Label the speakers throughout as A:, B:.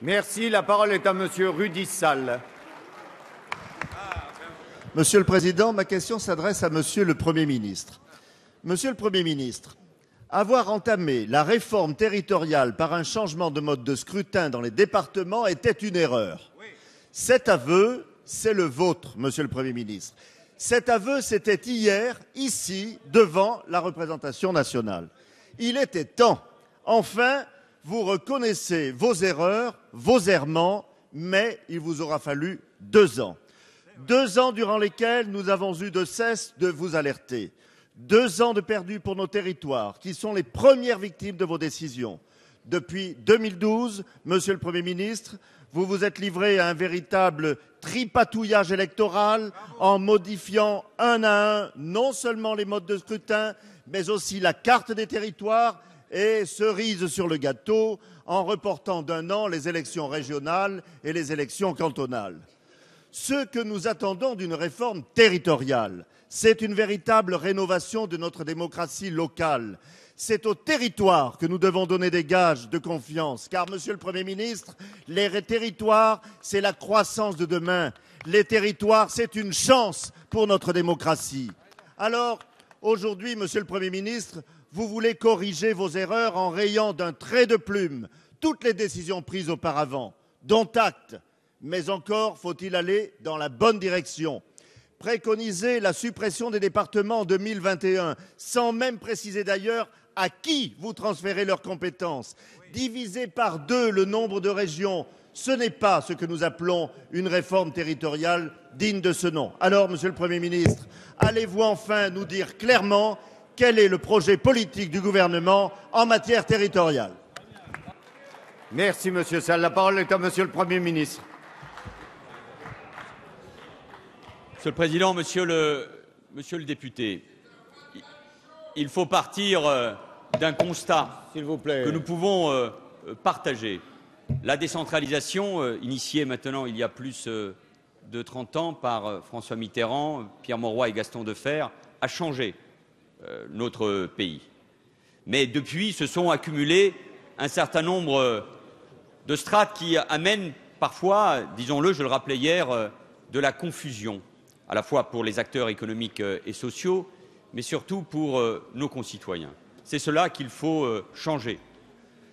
A: Merci. La parole est à Monsieur Rudy Sall.
B: Monsieur le Président, ma question s'adresse à Monsieur le Premier ministre. Monsieur le Premier ministre, avoir entamé la réforme territoriale par un changement de mode de scrutin dans les départements était une erreur. Cet aveu, c'est le vôtre, Monsieur le Premier ministre. Cet aveu, c'était hier, ici, devant la représentation nationale. Il était temps. Enfin, vous reconnaissez vos erreurs, vos errements, mais il vous aura fallu 2 ans. 2 ans durant lesquels nous avons eu de cesse de vous alerter. 2 ans de perdus pour nos territoires, qui sont les premières victimes de vos décisions. Depuis 2012, Monsieur le Premier ministre, vous vous êtes livré à un véritable tripatouillage électoral en modifiant un à un non seulement les modes de scrutin, mais aussi la carte des territoires et, cerise sur le gâteau, en reportant d'1 an les élections régionales et les élections cantonales. Ce que nous attendons d'une réforme territoriale, c'est une véritable rénovation de notre démocratie locale. C'est au territoire que nous devons donner des gages de confiance, car, Monsieur le Premier ministre, les territoires, c'est la croissance de demain. Les territoires, c'est une chance pour notre démocratie. Alors, aujourd'hui, Monsieur le Premier ministre, vous voulez corriger vos erreurs en rayant d'un trait de plume toutes les décisions prises auparavant, dont acte. Mais encore faut-il aller dans la bonne direction. Préconiser la suppression des départements en 2021, sans même préciser d'ailleurs à qui vous transférez leurs compétences. Diviser par 2 le nombre de régions, ce n'est pas ce que nous appelons une réforme territoriale digne de ce nom. Alors, Monsieur le Premier ministre, allez-vous enfin nous dire clairement quel est le projet politique du gouvernement en matière territoriale?
A: Merci, Monsieur Sall. La parole est à Monsieur le Premier ministre.
C: Monsieur le Président, Monsieur le député, il faut partir d'un constat que nous pouvons partager. La décentralisation, initiée maintenant il y a plus de 30 ans par François Mitterrand, Pierre Mauroy et Gaston Defferre, a changé notre pays. Mais depuis, se sont accumulés un certain nombre de strates qui amènent parfois, disons-le, je le rappelais hier, de la confusion, à la fois pour les acteurs économiques et sociaux, mais surtout pour nos concitoyens. C'est cela qu'il faut changer.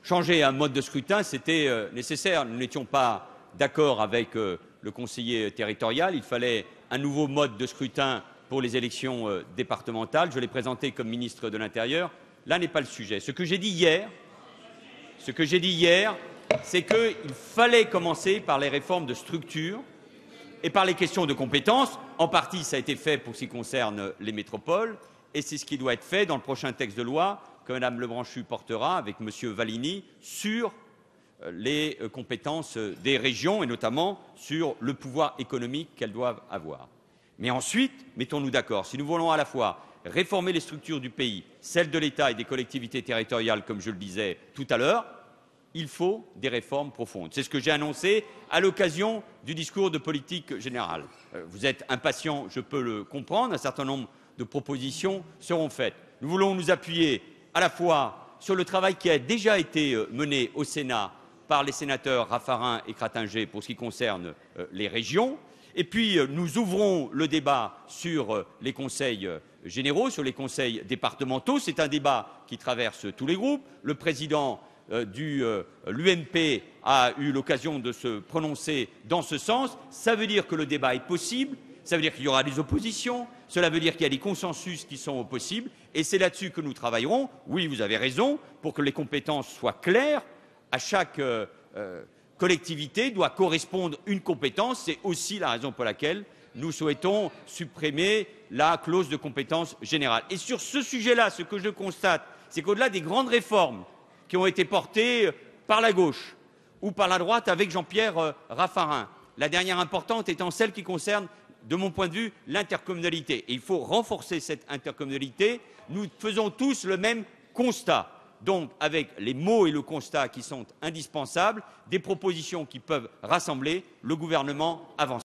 C: Changer un mode de scrutin, c'était nécessaire. Nous n'étions pas d'accord avec le conseiller territorial. Il fallait un nouveau mode de scrutin pour les élections départementales. Je l'ai présenté comme ministre de l'Intérieur. Là n'est pas le sujet. Ce que j'ai dit hier, c'est qu'il fallait commencer par les réformes de structure et par les questions de compétences. En partie, ça a été fait pour ce qui concerne les métropoles, et c'est ce qui doit être fait dans le prochain texte de loi que Mme Lebranchu portera avec M. Vallini sur les compétences des régions et notamment sur le pouvoir économique qu'elles doivent avoir. Mais ensuite, mettons-nous d'accord, si nous voulons à la fois réformer les structures du pays, celles de l'État et des collectivités territoriales, comme je le disais tout à l'heure, il faut des réformes profondes. C'est ce que j'ai annoncé à l'occasion du discours de politique générale. Vous êtes impatient, je peux le comprendre, un certain nombre de propositions seront faites. Nous voulons nous appuyer à la fois sur le travail qui a déjà été mené au Sénat par les sénateurs Raffarin et Cratinger pour ce qui concerne les régions, et puis nous ouvrons le débat sur les conseils généraux, sur les conseils départementaux. C'est un débat qui traverse tous les groupes. Le président de l'UMP a eu l'occasion de se prononcer dans ce sens. Ça veut dire que le débat est possible, ça veut dire qu'il y aura des oppositions, cela veut dire qu'il y a des consensus qui sont possibles, et c'est là-dessus que nous travaillerons. Oui, vous avez raison, pour que les compétences soient claires, à chaque collectivité doit correspondre une compétence. C'est aussi la raison pour laquelle nous souhaitons supprimer la clause de compétence générale. Et sur ce sujet-là, ce que je constate, c'est qu'au-delà des grandes réformes qui ont été portées par la gauche ou par la droite avec Jean-Pierre Raffarin, la dernière importante étant celle qui concerne, de mon point de vue, l'intercommunalité. Et il faut renforcer cette intercommunalité. Nous faisons tous le même constat. Donc, avec les mots et le constat qui sont indispensables, des propositions qui peuvent rassembler, le gouvernement avance.